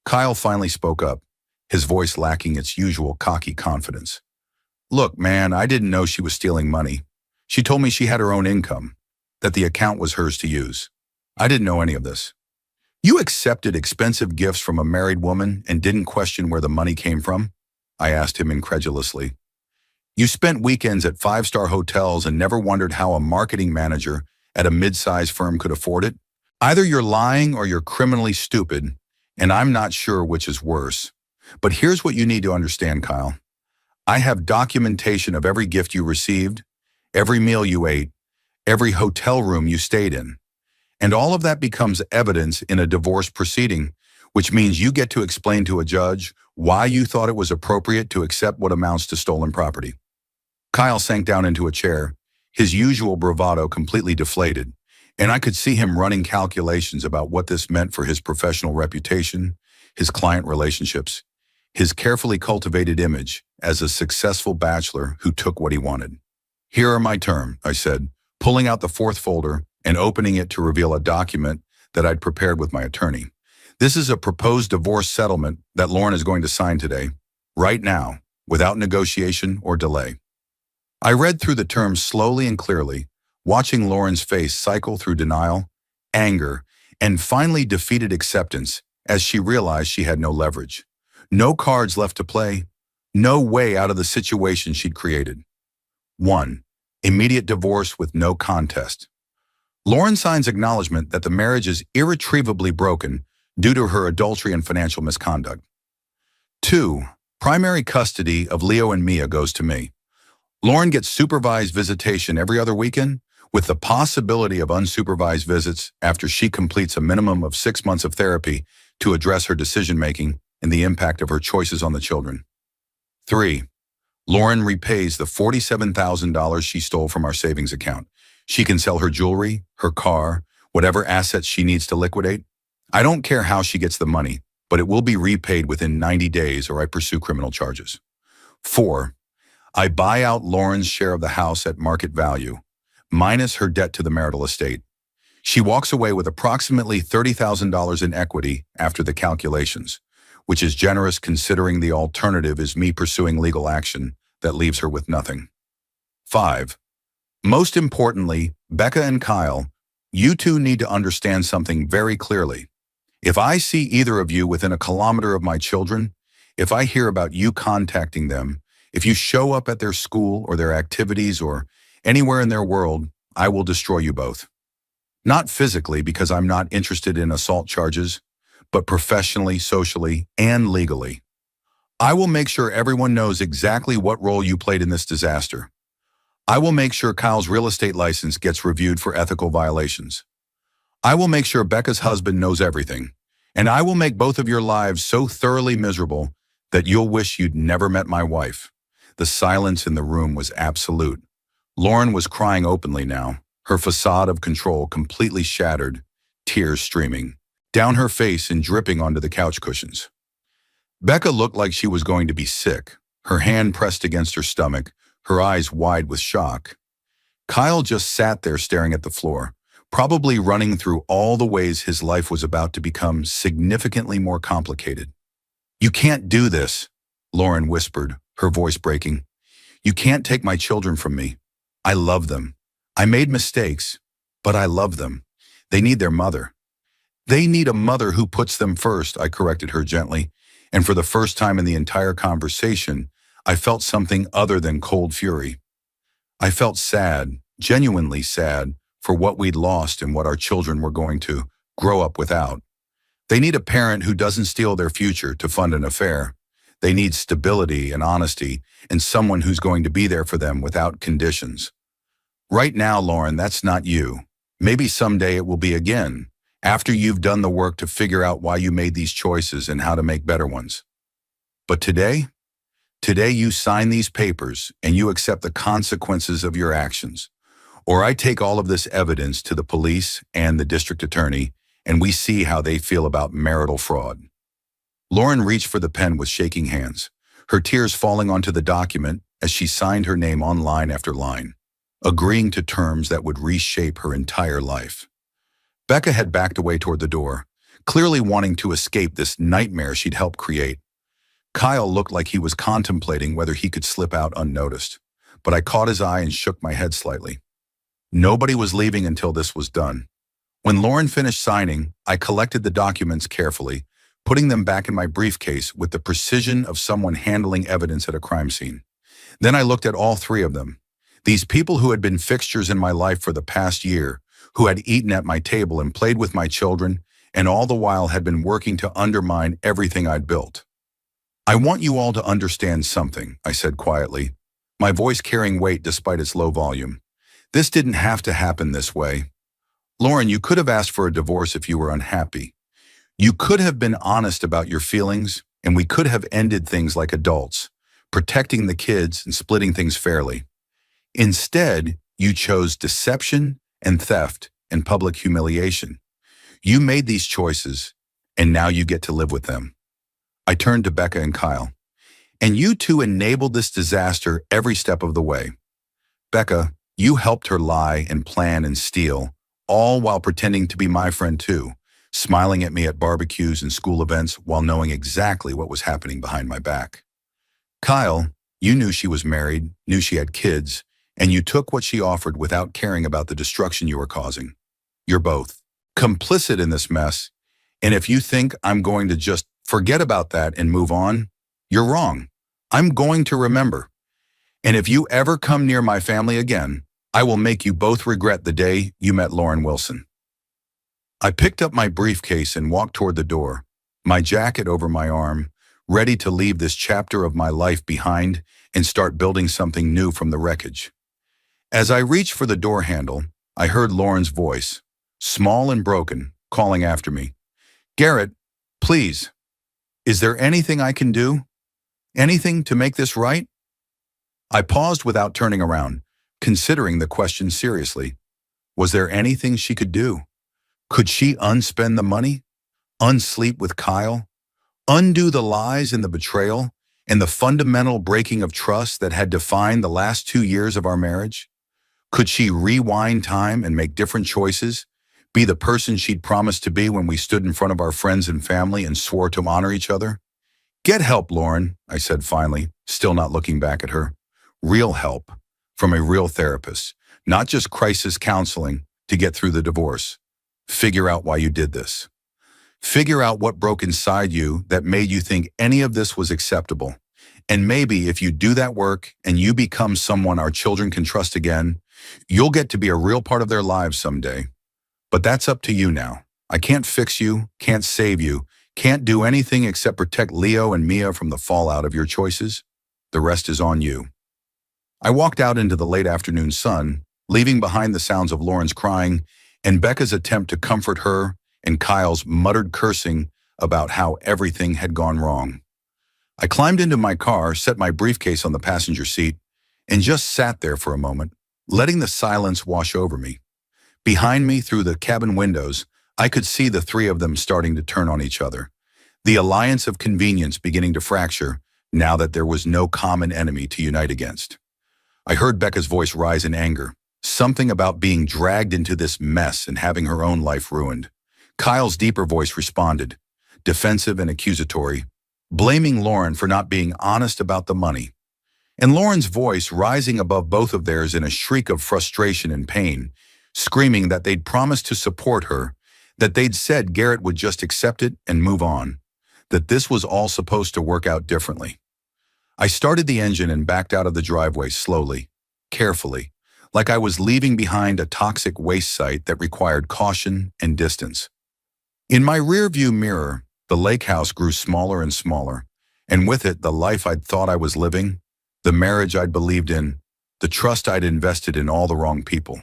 Kyle finally spoke up, his voice lacking its usual cocky confidence. Look, man, I didn't know she was stealing money. She told me she had her own income, that the account was hers to use. I didn't know any of this. You accepted expensive gifts from a married woman and didn't question where the money came from? I asked him incredulously. You spent weekends at five-star hotels and never wondered how a marketing manager at a mid-sized firm could afford it? Either you're lying or you're criminally stupid, and I'm not sure which is worse. But here's what you need to understand, Kyle. I have documentation of every gift you received, every meal you ate, every hotel room you stayed in. And all of that becomes evidence in a divorce proceeding, which means you get to explain to a judge why you thought it was appropriate to accept what amounts to stolen property. Kyle sank down into a chair, his usual bravado completely deflated, and I could see him running calculations about what this meant for his professional reputation, his client relationships, his carefully cultivated image as a successful bachelor who took what he wanted. Here are my terms, I said, pulling out the fourth folder and opening it to reveal a document that I'd prepared with my attorney. This is a proposed divorce settlement that Lauren is going to sign today, right now, without negotiation or delay. I read through the terms slowly and clearly, watching Lauren's face cycle through denial, anger, and finally defeated acceptance as she realized she had no leverage. No cards left to play, no way out of the situation she'd created. 1. Immediate divorce with no contest. Lauren signs acknowledgement that the marriage is irretrievably broken due to her adultery and financial misconduct. 2. Primary custody of Leo and Mia goes to me. Lauren gets supervised visitation every other weekend, with the possibility of unsupervised visits after she completes a minimum of 6 months of therapy to address her decision-making and the impact of her choices on the children. 3. Lauren repays the $47,000 she stole from our savings account. She can sell her jewelry, her car, whatever assets she needs to liquidate. I don't care how she gets the money, but it will be repaid within 90 days or I pursue criminal charges. 4. I buy out Lauren's share of the house at market value, minus her debt to the marital estate. She walks away with approximately $30,000 in equity after the calculations, which is generous considering the alternative is me pursuing legal action that leaves her with nothing. 5. Most importantly, Becca and Kyle, you two need to understand something very clearly. If I see either of you within a kilometer of my children, if I hear about you contacting them, if you show up at their school or their activities or anywhere in their world, I will destroy you both. Not physically because I'm not interested in assault charges, but professionally, socially, and legally. I will make sure everyone knows exactly what role you played in this disaster. I will make sure Kyle's real estate license gets reviewed for ethical violations. I will make sure Becca's husband knows everything, and I will make both of your lives so thoroughly miserable that you'll wish you'd never met my wife. The silence in the room was absolute. Lauren was crying openly now, her facade of control completely shattered, tears streaming down her face and dripping onto the couch cushions. Becca looked like she was going to be sick, her hand pressed against her stomach, her eyes wide with shock. Kyle just sat there staring at the floor, probably running through all the ways his life was about to become significantly more complicated. You can't do this, Lauren whispered, her voice breaking. You can't take my children from me. I love them. I made mistakes, but I love them. They need their mother. They need a mother who puts them first, I corrected her gently, and for the first time in the entire conversation, I felt something other than cold fury. I felt sad, genuinely sad, for what we'd lost and what our children were going to grow up without. They need a parent who doesn't steal their future to fund an affair. They need stability and honesty and someone who's going to be there for them without conditions. Right now, Lauren, that's not you. Maybe someday it will be again, after you've done the work to figure out why you made these choices and how to make better ones. But today you sign these papers and you accept the consequences of your actions. Or I take all of this evidence to the police and the district attorney, and we see how they feel about marital fraud. Lauren reached for the pen with shaking hands, her tears falling onto the document as she signed her name on line after line, agreeing to terms that would reshape her entire life. Becca had backed away toward the door, clearly wanting to escape this nightmare she'd helped create. Kyle looked like he was contemplating whether he could slip out unnoticed, but I caught his eye and shook my head slightly. Nobody was leaving until this was done. When Lauren finished signing, I collected the documents carefully, putting them back in my briefcase with the precision of someone handling evidence at a crime scene. Then I looked at all three of them. These people who had been fixtures in my life for the past year, who had eaten at my table and played with my children, and all the while had been working to undermine everything I'd built. I want you all to understand something, I said quietly, my voice carrying weight despite its low volume. This didn't have to happen this way. Lauren, you could have asked for a divorce if you were unhappy. You could have been honest about your feelings, and we could have ended things like adults, protecting the kids and splitting things fairly. Instead, you chose deception and theft and public humiliation. You made these choices, and now you get to live with them. I turned to Becca and Kyle. And you two enabled this disaster every step of the way. Becca, you helped her lie and plan and steal, all while pretending to be my friend too, smiling at me at barbecues and school events while knowing exactly what was happening behind my back. Kyle, you knew she was married, knew she had kids, and you took what she offered without caring about the destruction you were causing. You're both complicit in this mess, and if you think I'm going to just forget about that and move on, you're wrong. I'm going to remember. And if you ever come near my family again, I will make you both regret the day you met Lauren Wilson. I picked up my briefcase and walked toward the door, my jacket over my arm, ready to leave this chapter of my life behind and start building something new from the wreckage. As I reached for the door handle, I heard Lauren's voice, small and broken, calling after me. Garrett, please, is there anything I can do? Anything to make this right? I paused without turning around, considering the question seriously. Was there anything she could do? Could she unspend the money? Unsleep with Kyle? Undo the lies and the betrayal and the fundamental breaking of trust that had defined the last 2 years of our marriage? Could she rewind time and make different choices? Be the person she'd promised to be when we stood in front of our friends and family and swore to honor each other? Get help, Lauren, I said finally, still not looking back at her. Real help, from a real therapist, not just crisis counseling to get through the divorce. Figure out why you did this. Figure out what broke inside you that made you think any of this was acceptable. And maybe if you do that work and you become someone our children can trust again, you'll get to be a real part of their lives someday. But that's up to you now. I can't fix you, can't save you, can't do anything except protect Leo and Mia from the fallout of your choices. The rest is on you. I walked out into the late afternoon sun, leaving behind the sounds of Lauren's crying and Becca's attempt to comfort her and Kyle's muttered cursing about how everything had gone wrong. I climbed into my car, set my briefcase on the passenger seat, and just sat there for a moment, letting the silence wash over me. Behind me, through the cabin windows, I could see the three of them starting to turn on each other. The alliance of convenience beginning to fracture now that there was no common enemy to unite against. I heard Becca's voice rise in anger, something about being dragged into this mess and having her own life ruined. Kyle's deeper voice responded, defensive and accusatory, blaming Lauren for not being honest about the money. And Lauren's voice rising above both of theirs in a shriek of frustration and pain, screaming that they'd promised to support her, that they'd said Garrett would just accept it and move on, that this was all supposed to work out differently. I started the engine and backed out of the driveway slowly, carefully, like I was leaving behind a toxic waste site that required caution and distance. In my rearview mirror, the lake house grew smaller and smaller, and with it the life I'd thought I was living, the marriage I'd believed in, the trust I'd invested in all the wrong people.